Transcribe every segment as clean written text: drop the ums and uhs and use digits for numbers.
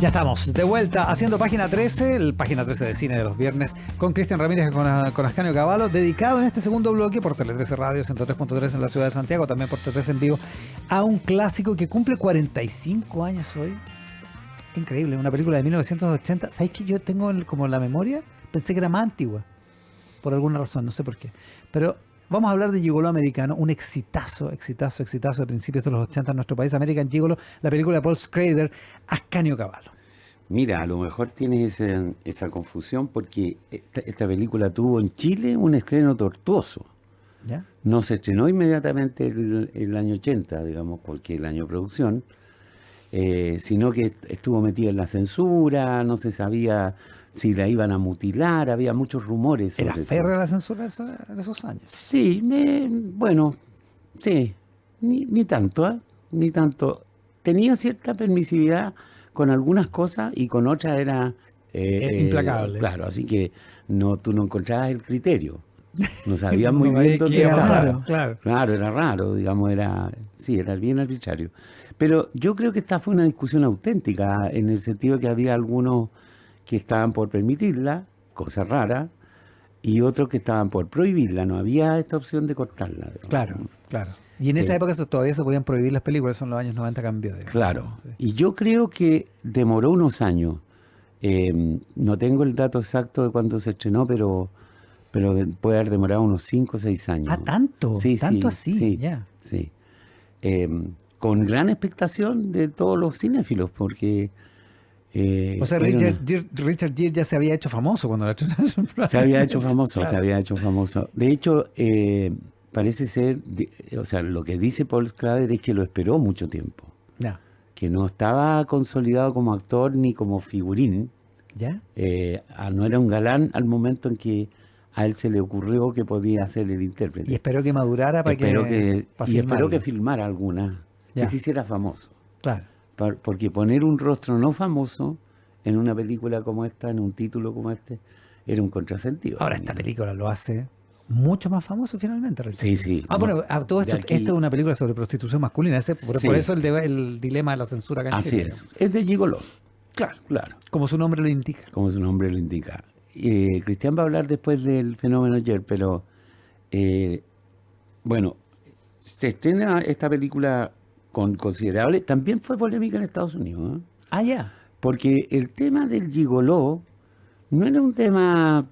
Ya estamos de vuelta haciendo Página 13, el Página 13 de cine de los viernes, con Cristian Ramírez y con Ascanio Cavallo, dedicado en este segundo bloque por Tele 13 Radio, 103.3 en la ciudad de Santiago, también por Tele 13 en vivo, a un clásico que cumple 45 años hoy. Increíble, una película de 1980. ¿Sabes que yo tengo como la memoria? Pensé que era más antigua, por alguna razón, no sé por qué. Pero vamos a hablar de Gigoló Americano, un exitazo de principios de los 80 en nuestro país, American Gigolo, la película de Paul Schrader, Ascanio Cavallo. Mira, a lo mejor tienes esa confusión porque esta película tuvo en Chile un estreno tortuoso. ¿Ya? No se estrenó inmediatamente el año 80, digamos, cualquier año de producción, sino que estuvo metida en la censura, no se sabía si la iban a mutilar, había muchos rumores sobre ¿Era eso. férrea la censura en esos años? Sí, bueno, sí, ni tanto, ¿eh? Ni tanto. Tenía cierta permisividad con algunas cosas y con otras era implacable. claro, así que tú no encontrabas el criterio. No sabías muy bien dónde era pasar. raro, claro. Claro, era raro, digamos, era bien arbitrario. Pero yo creo que esta fue una discusión auténtica, en el sentido que había algunos que estaban por permitirla, cosa rara, y otros que estaban por prohibirla. No había esta opción de cortarla. Digamos. Claro. Y en esa época todavía se podían prohibir las películas, eso en los años 90 cambió. Digamos. Claro. Sí. Y yo creo que demoró unos años. No tengo el dato exacto de cuándo se estrenó, pero puede haber demorado unos 5 o 6 años. Ah, ¿tanto? Sí, ¿Tanto sí, así? sí, Ya. sí. Con gran expectación de todos los cinéfilos, porque... o sea, Richard Gere ya se había hecho famoso cuando la estrenaron. Se había hecho famoso, Claro. se había hecho famoso. De hecho, parece ser, o sea, lo que dice Paul Schrader es que lo esperó mucho tiempo. Ya. Que no estaba consolidado como actor ni como figurín. ¿Ya? No era un galán al momento en que a él se le ocurrió que podía ser el intérprete. Y esperó que madurara para esperó filmarlo. que filmara alguna, Ya. que se hiciera famoso. Claro. Porque poner un rostro no famoso en una película como esta, en un título como este, era un contrasentido. Ahora esta película lo hace mucho más famoso finalmente, Richard. Sí, sí. Bueno, a todo esto, aquí, esta es una película sobre prostitución masculina, sí. Por eso el dilema de la censura acá en Así Chile, es. Es de Gigoló. Claro. Como su nombre lo indica. Como su nombre lo indica. Cristian va a hablar después del fenómeno ayer, pero bueno, se estrena esta película con considerable... También fue polémica en Estados Unidos. ¿Eh? Ah, ya. Porque el tema del gigoló no era un tema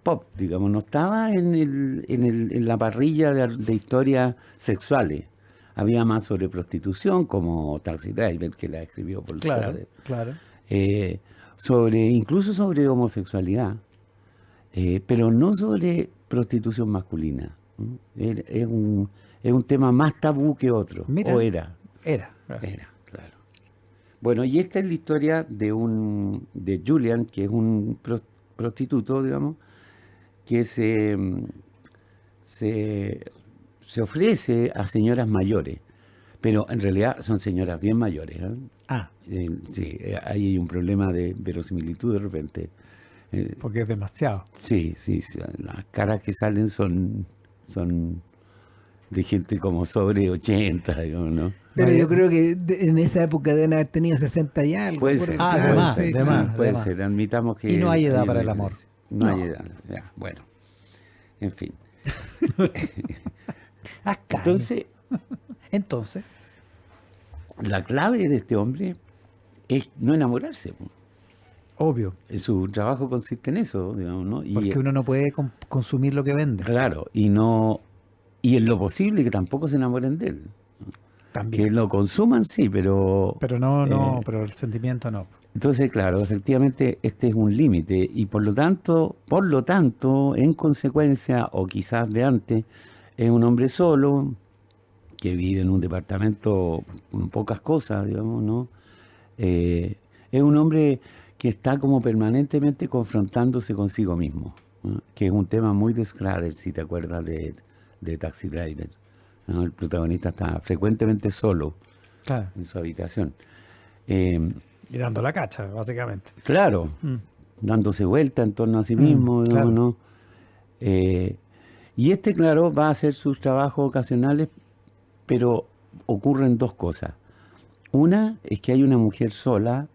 pop, digamos, no estaba en la parrilla de historias sexuales. Había más sobre prostitución, como Taxi Driver, que la escribió Paul Schrader. Claro. Incluso sobre homosexualidad, pero no sobre prostitución masculina. Es un tema más tabú que otro. Mira, o era. Claro. Era, claro. Bueno, y esta es la historia de Julian, que es un prostituto, digamos, que se ofrece a señoras mayores, pero en realidad son señoras bien mayores. ¿Eh? Sí, ahí hay un problema de verosimilitud de repente. Porque es demasiado. Sí, las caras que salen son de gente como sobre 80, digamos, ¿no? Pero yo creo que en esa época deben haber tenido 60 y algo. Puede ser, puede ser, admitamos que... Y no hay edad para el amor. No hay edad, ya, bueno, en fin. Entonces, la clave de este hombre es no enamorarse. Obvio. Su trabajo consiste en eso, digamos, ¿no? Porque uno no puede consumir lo que vende. Claro, y en lo posible que tampoco se enamoren de él. También. Que lo consuman, sí, pero... Pero pero el sentimiento no. Entonces, claro, efectivamente este es un límite y por lo tanto, en consecuencia, o quizás de antes, es un hombre solo, que vive en un departamento con pocas cosas, digamos, ¿no? Es un hombre que está como permanentemente confrontándose consigo mismo, ¿no? Que es un tema muy de Schrader, si te acuerdas de Taxi Driver, ¿no? El protagonista está frecuentemente solo en su habitación. Y dando la cacha, básicamente. Claro, dándose vuelta en torno a sí mismo, claro. ¿no? Y claro, va a hacer sus trabajos ocasionales, pero ocurren dos cosas. Una es que hay una mujer sola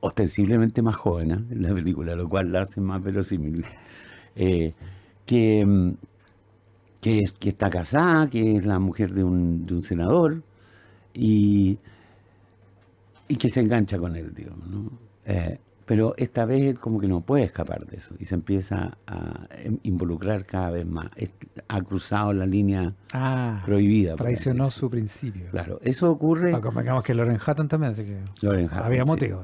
ostensiblemente más joven, en la película, lo cual la hace más verosímil. Que está casada, que es la mujer de un senador, y que se engancha con él, digamos, ¿no? Pero esta vez él como que no puede escapar de eso y se empieza a involucrar cada vez más. Ha cruzado la línea prohibida. Traicionó su principio. Claro, eso ocurre... Convengamos que Lauren Hutton también, así que había motivo.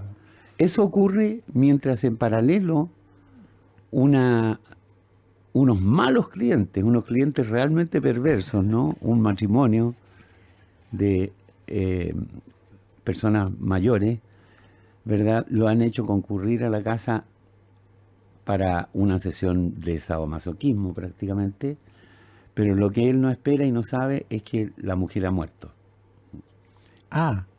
Eso ocurre mientras en paralelo unos malos clientes, unos clientes realmente perversos, ¿no? Un matrimonio de personas mayores, ¿verdad? Lo han hecho concurrir a la casa para una sesión de sadomasoquismo prácticamente, pero lo que él no espera y no sabe es que la mujer ha muerto.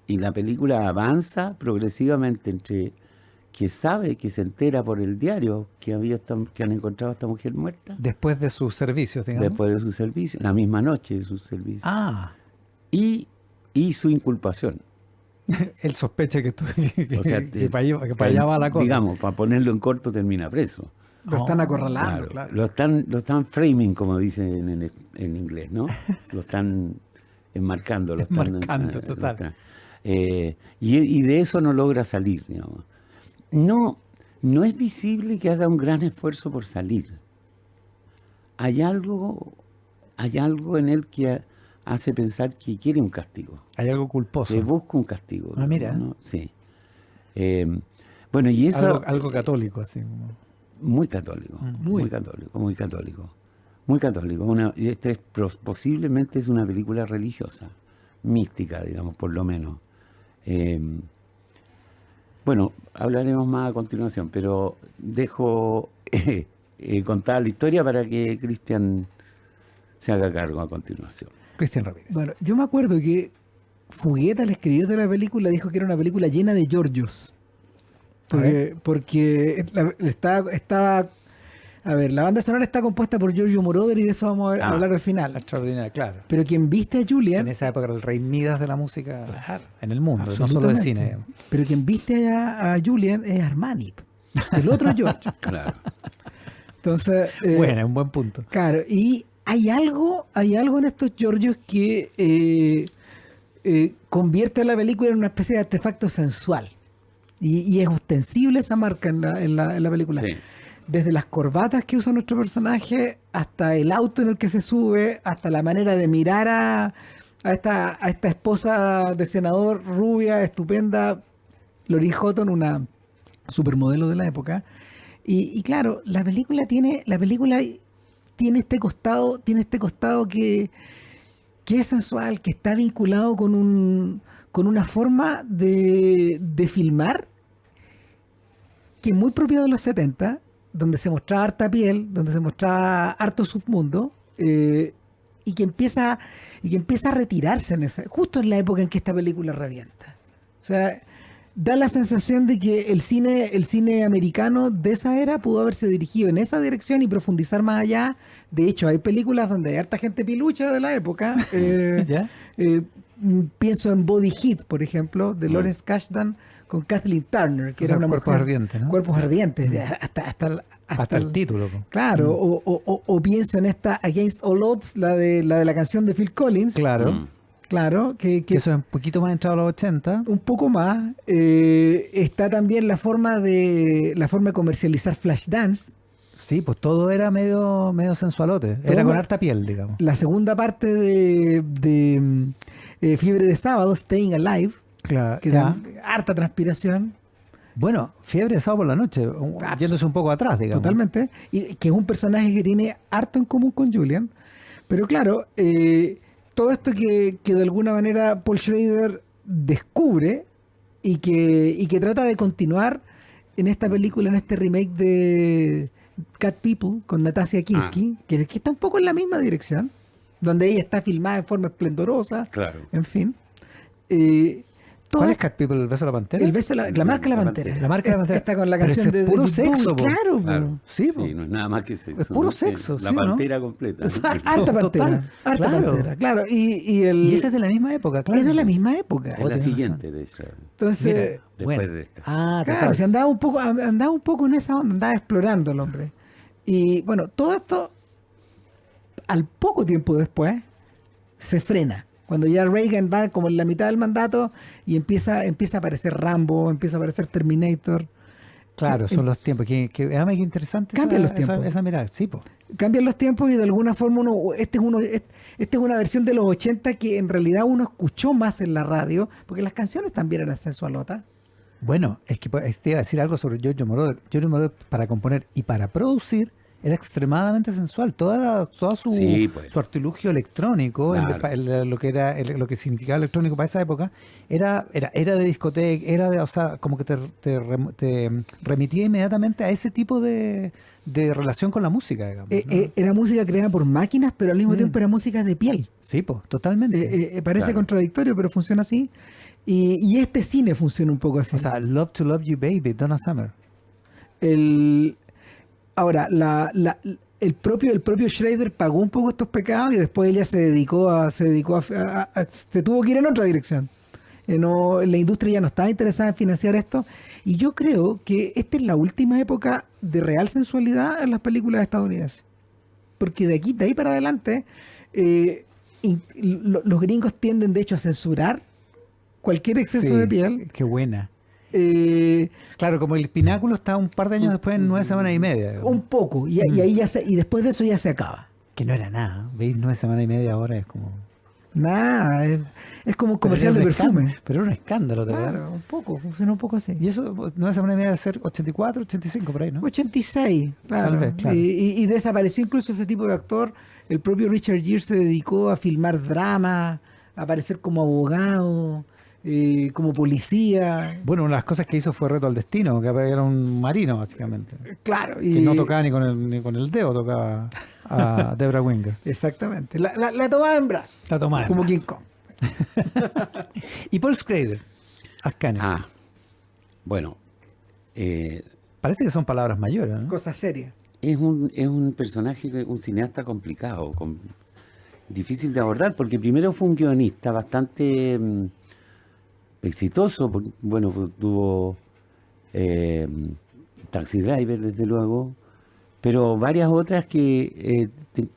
Y la película avanza progresivamente entre que sabe, que se entera por el diario que han encontrado a esta mujer muerta. Después de sus servicios, digamos. Después de sus servicios, la misma noche de sus servicios. Y su inculpación. Él sospecha que para que allá va la cosa. Digamos, para ponerlo en corto, termina preso. Lo están acorralando, claro. Lo están framing, como dicen en inglés, ¿no? Lo están enmarcando. Enmarcando, total. Y de eso no logra salir, digamos. No es visible que haga un gran esfuerzo por salir. Hay algo en él que hace pensar que quiere un castigo. Hay algo culposo. Que busca un castigo. Mira. ¿no? Sí. Bueno, y eso... Algo católico, así. Muy católico. Muy católico. Posiblemente es una película religiosa, mística, digamos, por lo menos. Bueno, hablaremos más a continuación, pero dejo contar la historia para que Cristian se haga cargo a continuación. Cristian Ramírez. Bueno, yo me acuerdo que Fugueta, el escritor de la película, dijo que era una película llena de Giorgios. Porque estaba... A ver, la banda sonora está compuesta por Giorgio Moroder y de eso vamos a hablar al final. Extraordinario, claro. Pero quien viste a Julian... En esa época era el rey Midas de la música en el mundo, no solo del cine. Pero quien viste a Julian es Armani, el otro Giorgio. Claro. Entonces... Bueno, un buen punto. Claro, y hay algo en estos Giorgios que convierte a la película en una especie de artefacto sensual. Y es ostensible esa marca en la película. Sí. Desde las corbatas que usa nuestro personaje, hasta el auto en el que se sube, hasta la manera de mirar a esta esposa de senador rubia, estupenda, Lauren Hutton, una supermodelo de la época. Y claro, la película tiene este costado que es sensual, que está vinculado con una forma de filmar que es muy propia de los 70, donde se mostraba harta piel, donde se mostraba harto submundo, y que empieza a retirarse justo en la época en que esta película revienta. O sea, da la sensación de que el cine americano de esa era pudo haberse dirigido en esa dirección y profundizar más allá. De hecho, hay películas donde hay harta gente pilucha de la época. Pienso en Body Heat, por ejemplo, de Lawrence Kasdan con Kathleen Turner, que era una Cuerpos mujer, ardientes, ¿no? Cuerpos ardientes, hasta el título. Claro, o pienso en esta Against All Odds, la de la canción de Phil Collins. Claro. Claro, que eso es un poquito más entrado a los 80. Un poco más. Está también la forma de comercializar Flashdance. Sí, pues todo era medio sensualote. Era con harta piel, digamos. La segunda parte de Fiebre de Sábado, Staying Alive, claro, que era harta transpiración. Bueno, Fiebre de Sábado por la noche, yéndose un poco atrás, digamos. Totalmente. Y que es un personaje que tiene harto en común con Julian. Pero claro, todo esto que de alguna manera Paul Schrader descubre y que trata de continuar en esta película, en este remake de Cat People con Natasha Kinski, que está un poco en la misma dirección, donde ella está filmada en forma esplendorosa. Claro. En fin. ¿Cuál es Cat People? ¿El beso de la pantera? El beso, la marca de la pantera. La marca de la pantera. Está con la Pero canción ese de es puro David sexo, Bowie, po. claro, Claro. Sí, po. Sí, no es nada más que sexo. Es puro ¿no? sexo, La ¿sí o no? pantera completa. ¿no? Exacto. Harta pantera. Total. Harta Claro. pantera, claro. Y Y ese es de la misma época, claro. es de la misma época. Es la tienes siguiente de Israel. Entonces, Mira, Después bueno. de esta. Ah, claro, total. se andaba un poco en esa onda, andaba explorando el hombre. Y bueno, todo esto, al poco tiempo después, se frena. Cuando ya Reagan va como en la mitad del mandato y empieza a aparecer Rambo, empieza a aparecer Terminator. Claro, son los tiempos. Que qué interesante Cambian esa, los tiempos. esa mirada. Sí, po. Cambian los tiempos y de alguna forma esta es una versión de los 80 que en realidad uno escuchó más en la radio, porque las canciones también eran sensualotas. Bueno, es que te iba a decir algo sobre Giorgio Moroder. Giorgio Moroder, para componer y para producir, era extremadamente sensual. Toda su, Sí, pues. su artilugio electrónico, Claro. lo que significaba electrónico para esa época, era de discoteca, o sea, como que te remitía inmediatamente a ese tipo de relación con la música, digamos. ¿No? Era música creada por máquinas, pero al mismo tiempo era música de piel. Sí, pues, totalmente. Parece Claro. contradictorio, pero funciona así. Y este cine funciona un poco así. O sea, Love to Love You Baby, Donna Summer. Ahora, el propio Schrader pagó un poco estos pecados y después ella se tuvo que ir en otra dirección. La industria ya no estaba interesada en financiar esto. Y yo creo que esta es la última época de real sensualidad en las películas estadounidenses. Porque de ahí para adelante, los gringos tienden de hecho a censurar cualquier exceso Sí, de piel. Qué buena. Eh, Claro, como el pináculo está un par de años después en 9 semanas y media. digamos. un poco. Y ahí y después de eso ya se acaba. Que no era nada. ¿Veis? 9 semanas y media ahora es como... Nada, es como un comercial de Pero era un perfume. pero era un escándalo, ¿te acuerdas? Claro, un poco, funciona un poco así. Y eso, 9 semanas y media debe ser 84, 85 por ahí, ¿no? 86, claro. Tal vez, claro. Y desapareció incluso ese tipo de actor. El propio Richard Gere se dedicó a filmar drama, a aparecer como abogado, como policía. Bueno, una de las cosas que hizo fue Reto al Destino, que era un marino, básicamente. Claro. Que no tocaba ni con el dedo, tocaba a Debra Winger. Exactamente. La tomaba en brazos. La tomaba. Como King Kong. Y Paul Schrader, Ascanio. Ah, bueno. Parece que son palabras mayores, ¿no? Cosa seria. Es un personaje, un cineasta complicado, difícil de abordar, porque primero fue un guionista bastante exitoso. Bueno, pues, tuvo Taxi Driver, desde luego, pero varias otras que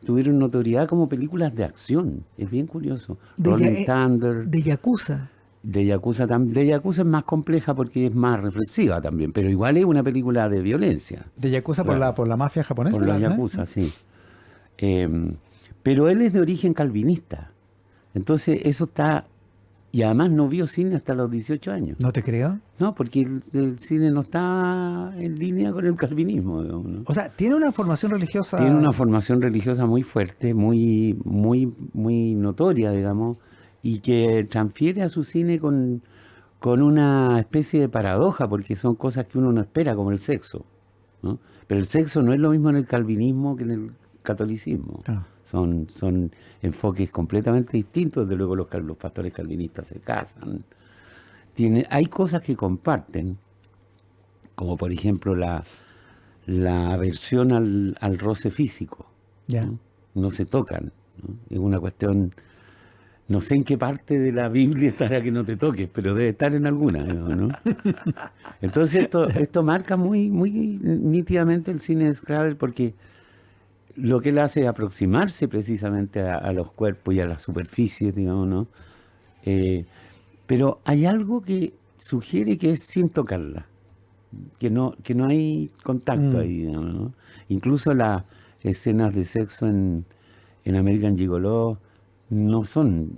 tuvieron notoriedad como películas de acción. Es bien curioso. Rolling Thunder. De Yakuza. De Yakuza es más compleja porque es más reflexiva también, pero igual es una película de violencia. De Yakuza Claro. por la mafia japonesa. Por los ¿no? Yakuza, sí. Pero él es de origen calvinista. Entonces eso está... Y además no vio cine hasta los 18 años. ¿No te creo? No, porque el cine no está en línea con el calvinismo, digamos, ¿no? O sea, tiene una formación religiosa. Tiene una formación religiosa muy fuerte, muy notoria, digamos, y que transfiere a su cine con una especie de paradoja, porque son cosas que uno no espera, como el sexo, ¿no? Pero el sexo no es lo mismo en el calvinismo que en el catolicismo. Ah. Son enfoques completamente distintos. Desde luego los pastores calvinistas se casan. Hay cosas que comparten, como por ejemplo la aversión al roce físico. Ya. No se tocan, ¿no? Es una cuestión, no sé en qué parte de la Biblia estará que no te toques, pero debe estar en alguna, ¿no? Entonces esto marca muy nítidamente el cine de Schrader, porque lo que él hace es aproximarse precisamente a los cuerpos y a las superficies, digamos, ¿no? Pero hay algo que sugiere que es sin tocarla, que no hay contacto ahí, digamos, ¿no? Incluso las escenas de sexo en American Gigolo no son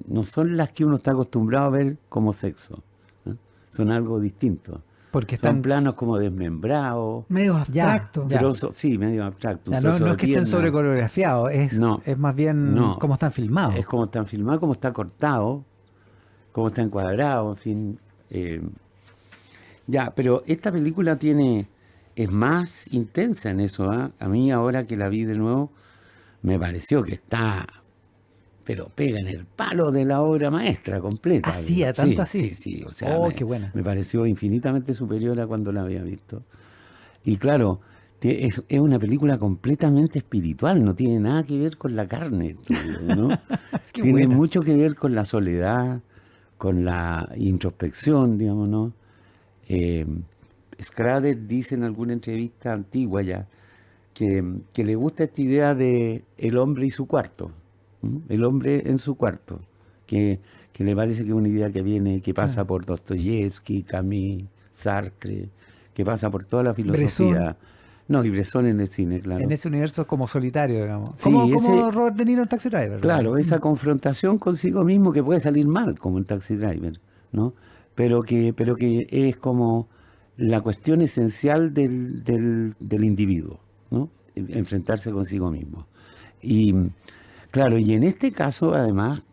las que uno está acostumbrado a ver como sexo, ¿no? Son algo distinto. Porque Son están planos como desmembrados, Medio abstracto. Ya. trozos, sí, medio abstracto. Ya, no es que estén sobre coreografiados, es más bien No. cómo están filmados. Es como están filmados, como está cortado, como está encuadrado, en fin. Ya, pero esta película es más intensa en eso, ¿ah? A mí ahora que la vi de nuevo, me pareció que está pero pega en el palo de la obra maestra completa. ¿Así, a tanto así? Sí, o sea, Qué buena. me pareció infinitamente superior a cuando la había visto. Y claro, es una película completamente espiritual, no tiene nada que ver con la carne, ¿no? Qué Tiene buena. mucho que ver con la soledad, con la introspección, digamos, ¿no? Schrader dice en alguna entrevista antigua ya que le gusta esta idea de el hombre y su cuarto, ¿no? El hombre en su cuarto, que le parece que es una idea que pasa por Dostoyevsky, Camus, Sartre, que pasa por toda la filosofía. Bresson. No, y Bresson en el cine, claro. En ese universo como solitario, digamos. Sí, como ese- Robert De Niro en Taxi Driver. Claro, esa confrontación consigo mismo que puede salir mal, como en Taxi Driver, ¿no? Pero que es como la cuestión esencial del individuo, ¿no? Enfrentarse consigo mismo. Y claro, y en este caso, además,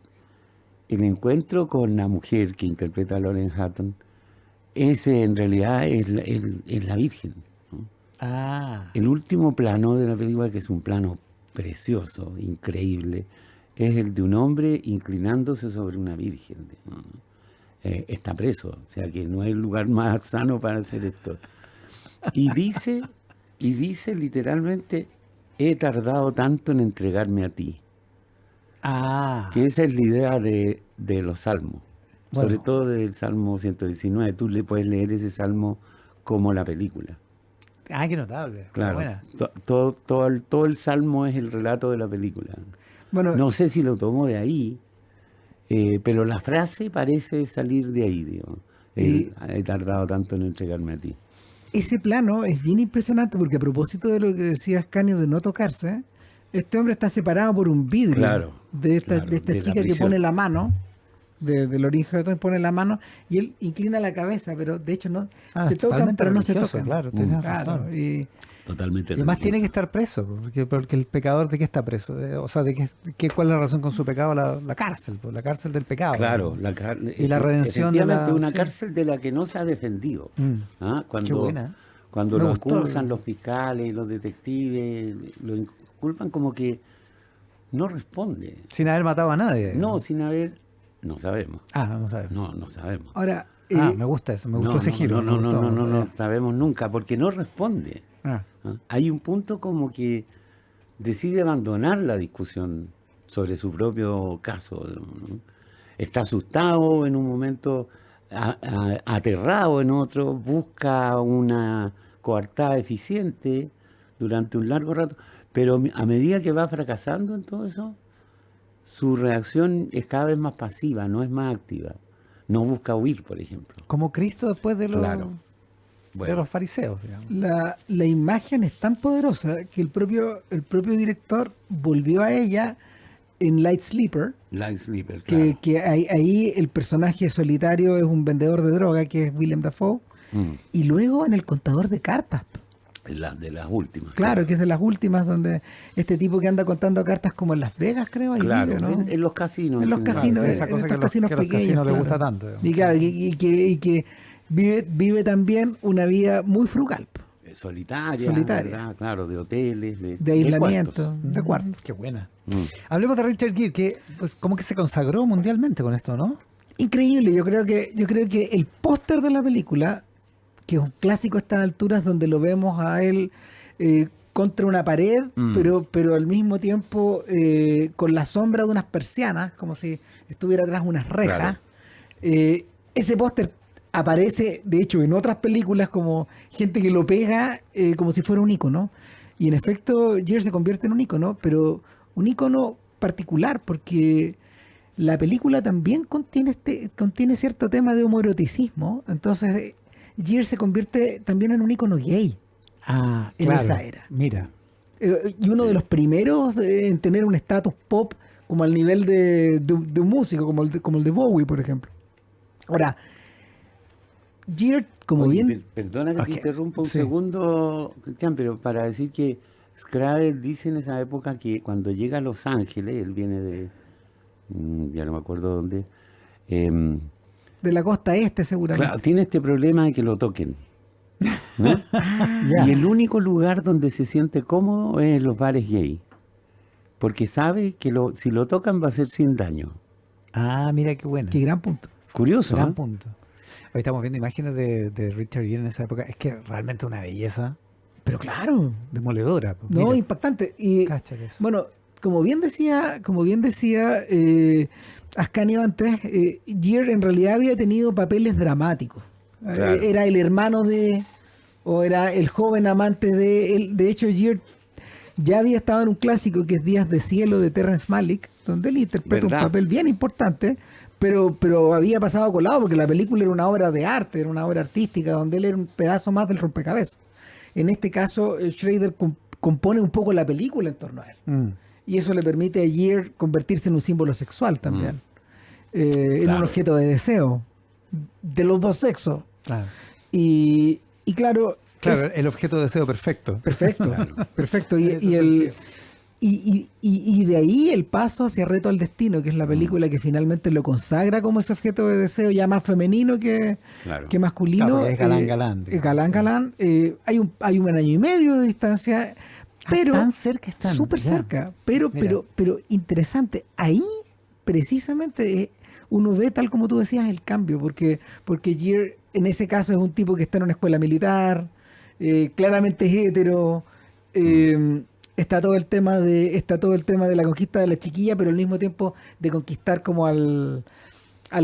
el encuentro con la mujer que interpreta a Lauren Hutton, en realidad es la Virgen, ¿no? Ah, El último plano de la película, que es un plano precioso, increíble, es el de un hombre inclinándose sobre una virgen, ¿no? Está preso, o sea que no hay lugar más sano para hacer esto. Y dice literalmente, he tardado tanto en entregarme a ti. Que esa es la idea de los salmos, Bueno. sobre todo del Salmo 119. Tú le puedes leer ese salmo como la película. qué notable. Qué Claro, buena. todo el salmo es el relato de la película. Bueno, No sé si lo tomó de ahí, pero la frase parece salir de ahí, digo. He tardado tanto en entregarme a ti. ese plano es bien impresionante porque a propósito de lo que decía Ascanio de no tocarse, este hombre está separado por un vidrio Claro, de esta claro, de la chica que prisión. pone la mano, de Lauren Hutton pone la mano y él inclina la cabeza, pero de hecho no se tocan, totalmente pero no se religioso, tocan. claro, tenés Claro, razón. y Totalmente. Y además tiene que estar preso, porque el pecador, ¿de qué está preso? O sea, ¿cuál es la razón con su pecado? La cárcel, la cárcel del pecado. Claro, ¿no? y la redención de efectivamente la- una sí. cárcel de la que no se ha defendido. Mm. Qué buena. Cuando Me lo gustó. acusan los fiscales y los detectives, lo inculpan como que no responde. Sin haber matado a nadie. No, sin haber, no sabemos. No sabemos. No sabemos. ahora Me gusta eso, me gustó No, ese no, giro. No, me gustó. no sabemos nunca, porque no responde. Ah, ¿Ah? Hay un punto como que decide abandonar la discusión sobre su propio caso, ¿no? Está asustado en un momento, aterrado en otro, busca una coartada eficiente durante un largo rato, pero a medida que va fracasando en todo eso, su reacción es cada vez más pasiva, no es más activa. No busca huir, por ejemplo. como Cristo después de los, Claro. de Bueno. los fariseos, digamos. la imagen es tan poderosa que el propio director volvió a ella en Light Sleeper, Light Sleeper, claro. que ahí el personaje solitario es un vendedor de droga, que es Willem Dafoe, y luego en El contador de cartas. De las últimas. Claro, que es de las últimas, donde este tipo que anda contando cartas como en Las Vegas, creo, ahí Claro, vive, ¿no? en los casinos. En los general. casinos, sí, en esa cosa estos que los- casinos que los pequeños. casinos les claro. gusta tanto, digamos. Y claro, y que vive también una vida muy frugal, Solitaria, Solitaria. ¿verdad? Claro, de hoteles, de aislamiento, cuartos. de cuartos. Qué buena. Mm. Hablemos de Richard Gere, que pues, como que se consagró mundialmente con esto, ¿no? Increíble, yo creo que el póster de la película, que es un clásico a estas alturas, donde lo vemos a él contra una pared, pero al mismo tiempo con la sombra de unas persianas, como si estuviera atrás unas rejas. Claro. Ese póster aparece, de hecho, en otras películas como gente que lo pega como si fuera un ícono. Y en efecto, Gere se convierte en un ícono, pero un ícono particular, porque la película también contiene cierto tema de homoeroticismo. Entonces, Gere se convierte también en un ícono gay. En esa era. Mira. Y uno de los primeros en tener un estatus pop como al nivel de un músico, como el de Bowie, por ejemplo. Ahora, Gere, como Oye, bien... perdona que Ok, te interrumpa un sí. segundo, Cristian, pero para decir que Schrader dice en esa época que cuando llega a Los Ángeles, él viene de, ya no me acuerdo dónde, de la costa este, seguramente. claro, tiene este problema de que lo toquen, ¿no? Ya. Y el único lugar donde se siente cómodo es en los bares gay. porque sabe que si lo tocan va a ser sin daño. Ah, mira qué bueno. Qué gran punto. Curioso, Gran ¿eh? punto. Hoy estamos viendo imágenes de Richard Gere en esa época. Es que realmente una belleza Pero claro, demoledora. Pues, no, mira. impactante. Y Cacha que es. bueno, como bien decía Ascanio antes, Gere en realidad había tenido papeles dramáticos. Claro. Era el hermano o era el joven amante de él. De hecho, Gere ya había estado en un clásico que es Días de Cielo de Terrence Malick, donde él interpreta ¿Verdad? un papel bien importante, pero había pasado colado porque la película era una obra de arte, era una obra artística, donde él era un pedazo más del rompecabezas. En este caso, Schrader compone un poco la película en torno a él. Mm. Y eso le permite a Gere convertirse en un símbolo sexual también. En Claro. un objeto de deseo de los dos sexos. Claro. Y claro, Claro, es el objeto de deseo perfecto. perfecto. Perfecto. En ese Y de ahí el paso hacia Reto al Destino, que es la película que finalmente lo consagra como ese objeto de deseo ya más femenino que Claro. masculino. Claro, porque es galán, digamos. Galán. Hay un año y medio de distancia, pero tan cerca están. súper ya. cerca. Pero interesante. Ahí precisamente uno ve, tal como tú decías, el cambio, porque Gere en ese caso es un tipo que está en una escuela militar, claramente es hetero. Está todo el tema de la conquista de la chiquilla, pero al mismo tiempo de conquistar como al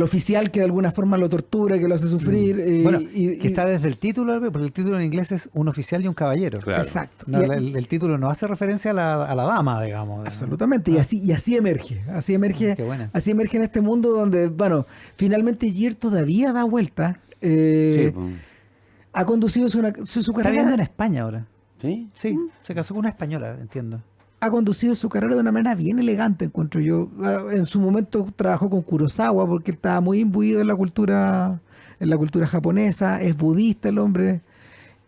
oficial que de alguna forma lo tortura, que lo hace sufrir. Bueno, que está desde el título, Albert, porque el título en inglés es Un oficial y un caballero. Claro. Exacto. No, Y- el título no hace referencia a la dama, digamos. Absolutamente, y así emerge. Así emerge, Qué buena. así emerge en este mundo donde, bueno, finalmente Gere todavía da vuelta. Sí, pues. Ha conducido su Está carrera. viviendo en España ahora. ¿Sí? Sí, se casó con una española, entiendo. Ha conducido su carrera de una manera bien elegante, encuentro yo. En su momento trabajó con Kurosawa porque él estaba muy imbuido en la cultura japonesa, es budista el hombre.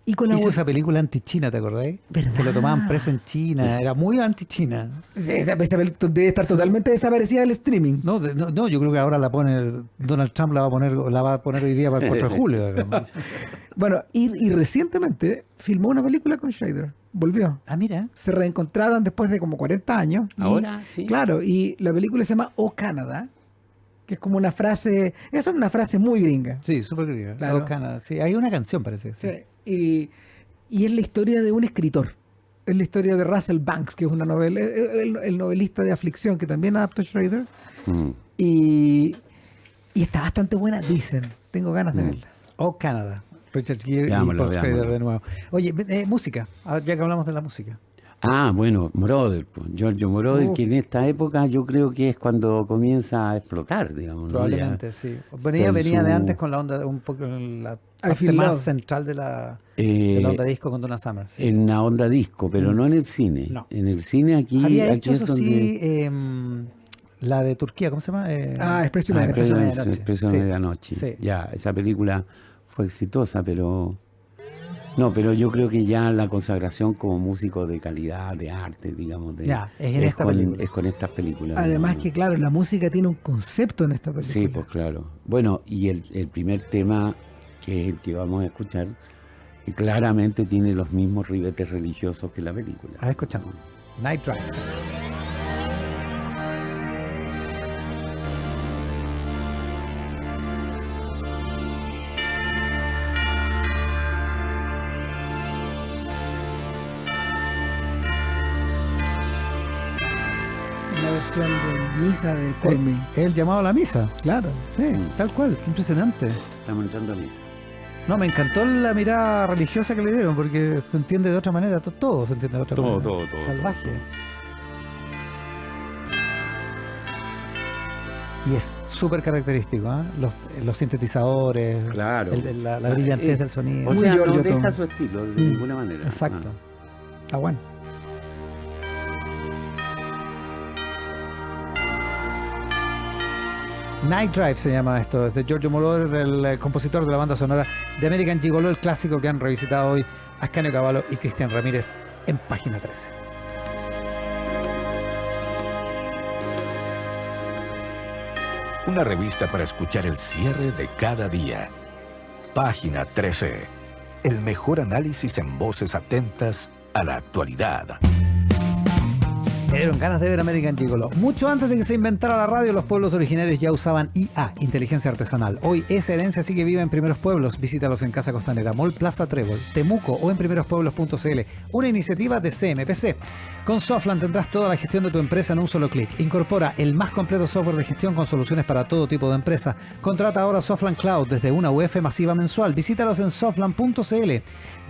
Y Hizo esa película anti-China, ¿te acordáis? ¿Verdad? Que lo tomaban preso en China, era muy anti-China. Esa película debe estar totalmente desaparecida del streaming. No, yo creo que ahora Donald Trump la va a poner hoy día para el 4 de julio. digamos. Bueno, y recientemente filmó una película con Schrader. Volvió. Ah, mira. Se reencontraron después de como 40 años. y- Ahora, sí. Claro, y la película se llama Oh Canada, que es como una frase, esa es una frase muy gringa. Sí, súper griega. Claro. Canadá. Sí, hay una canción, parece. Sí. Sí. Y es la historia de un escritor. Es la historia de Russell Banks, que es una novela, el novelista de Aflicción, que también adaptó Schrader. Mm. Y está bastante buena, dicen. Tengo ganas de verla. O Canadá. Richard Gere y Veámoslo, Paul Schrader veámoslo. de nuevo. Oye, música, ya que hablamos de la música. Ah, bueno, Moroder, pues, Giorgio Moroder, Oh. que en esta época yo creo que es cuando comienza a explotar, digamos. ¿no? Probablemente, Ya, sí. está Venía en de su- antes con la onda, un poco la I parte Feel más Love. central de la eh, onda disco con Donna Summer. sí. en la onda disco, pero no en el cine. No. En el cine aquí, Había aquí hecho, es eso donde... sí, la de Turquía, ¿cómo se llama? Expreso Ah, de Expreso de Expreso Medianoche. Expreso de Sí. Medianoche. Sí. Ya, esa película fue exitosa, pero... No, pero yo creo que ya la consagración como músico de calidad, de arte, digamos, Ya, es en esta película. es con estas películas. Además digamos. que, claro, la música tiene un concepto en esta película. Sí, pues claro. Bueno, y el primer tema, que es el que vamos a escuchar, claramente tiene los mismos ribetes religiosos que la película. A ver, escuchamos. Night Drive. Una versión de misa de Call Me. Es el llamado a la misa. Claro. Sí, tal cual. Qué impresionante. Estamos entrando a misa. No, me encantó la mirada religiosa que le dieron, porque se entiende de otra manera, todo se entiende de otra manera. Todo. Salvaje. Y es súper característico, ¿eh? Los sintetizadores, Claro. la brillantez del sonido. O sea, Giorgio no deja Tom. su estilo de ninguna manera. Exacto. Está bueno. Night Drive se llama esto, es de Giorgio Moroder, el compositor de la banda sonora de American Gigolo, el clásico que han revisitado hoy Ascanio Cavallo y Cristian Ramírez en Página 13. Una revista para escuchar el cierre de cada día. Página 13. El mejor análisis en voces atentas a la actualidad. Me dieron ganas de ver American Gigolo. Mucho antes de que se inventara la radio, los pueblos originarios ya usaban IA, inteligencia artesanal. Hoy esa herencia sigue viva en Primeros Pueblos. Visítalos en Casa Costanera, Mall Plaza Trébol, Temuco o en primerospueblos.cl. Una iniciativa de CMPC. Con Softland tendrás toda la gestión de tu empresa en un solo clic. Incorpora el más completo software de gestión con soluciones para todo tipo de empresa. Contrata ahora Softland Cloud desde una UF masiva mensual. Visítalos en softland.cl.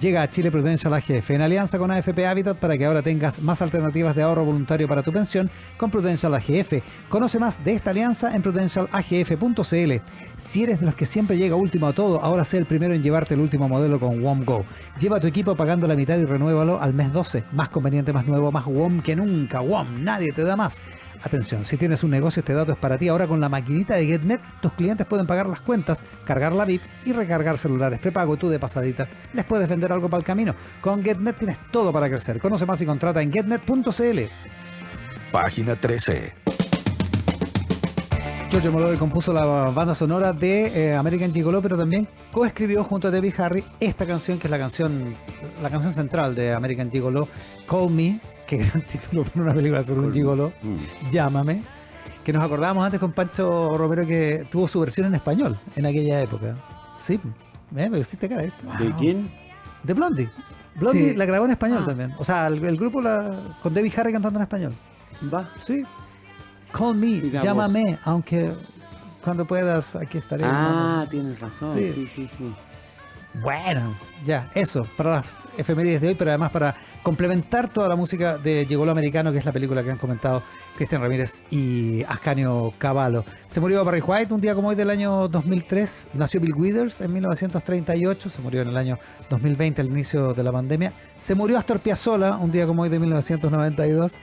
Llega a Chile Prudential AGF en alianza con AFP Habitat para que ahora tengas más alternativas de ahorro voluntario para tu pensión con Prudential AGF. Conoce más de esta alianza en prudentialagf.cl. Si eres de los que siempre llega último a todo, ahora sé el primero en llevarte el último modelo con WOM Go. Lleva tu equipo pagando la mitad y renuévalo al mes 12. Más conveniente, más nuevo, más WOM que nunca. WOM, nadie te da más. Atención, si tienes un negocio, este dato es para ti. Ahora con la maquinita de GetNet, tus clientes pueden pagar las cuentas, cargar la VIP y recargar celulares prepago. Y tú de pasadita les puedes vender algo para el camino. Con GetNet tienes todo para crecer. Conoce más y contrata en getnet.cl. Página 13. Giorgio Moroder compuso la banda sonora de American Gigolo, pero también coescribió junto a Debbie Harry esta canción, que es la canción central de American Gigolo, Call Me, que gran título para una película sobre un gigolo, Llámame, que nos acordábamos antes con Pancho Romero, que tuvo su versión en español en aquella época. Sí, me hiciste cara esto. ¿De quién? De Blondie. Blondie Sí. la grabó en español también. O sea, el grupo con Debbie Harry cantando en español. Va. Sí. Call me, Digamos. llámame, aunque cuando puedas, aquí estaré. Ah, tienes razón. Sí. Sí. Bueno, ya, eso, para las efemérides de hoy, pero además para complementar toda la música de Gigolo Americano, que es la película que han comentado Cristian Ramírez y Ascanio Cavallo. Se murió Barry White un día como hoy del año 2003, nació Bill Withers en 1938, se murió en el año 2020, al inicio de la pandemia. Se murió Astor Piazzolla un día como hoy de 1992.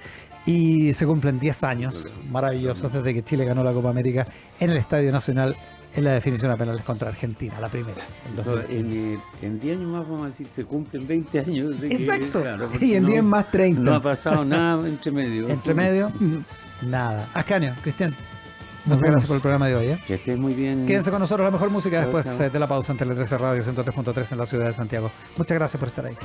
Y se cumplen 10 años maravillosos desde que Chile ganó la Copa América en el Estadio Nacional en la definición a penales contra Argentina, la primera. En 2015. En 10 años más, vamos a decir, se cumplen 20 años. De que, Exacto. claro, porque Y en 10 más 30. No ha pasado nada entre medio. Entre medio, nada. Ascanio, Cristian, Nos muchas vemos. gracias por el programa de hoy. Que estés muy bien. Quédense con nosotros, la mejor música Chao, después chao. de la pausa en Tele 13 Radio 103.3 en la ciudad de Santiago. Muchas gracias por estar ahí.